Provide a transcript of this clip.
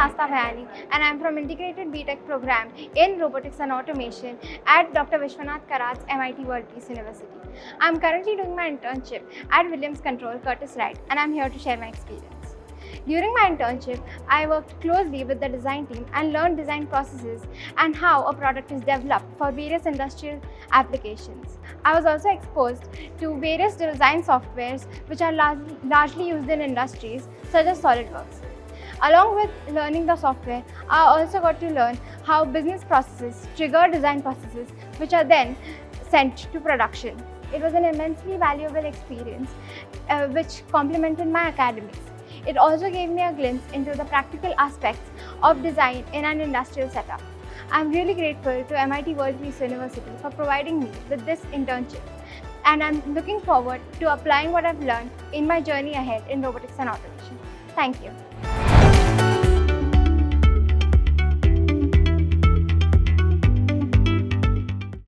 Aastha Bhayani and I am from Integrated B.Tech program in Robotics and Automation at Dr. Vishwanath MIT-WPU University. I am currently doing my internship at Williams Control Curtiss-Wright and I am here to share my experience. During my internship, I worked closely with the design team and learned design processes and how a product is developed for various industrial applications. I was also exposed to various design softwares which are largely used in industries such as SolidWorks. Along with learning the software, I also got to learn how business processes trigger design processes which are then sent to production. It was an immensely valuable experience which complemented my academics. It also gave me a glimpse into the practical aspects of design in an industrial setup. I am really grateful to MIT-WPU University for providing me with this internship, and I am looking forward to applying what I have learned in my journey ahead in robotics and automation. Thank you.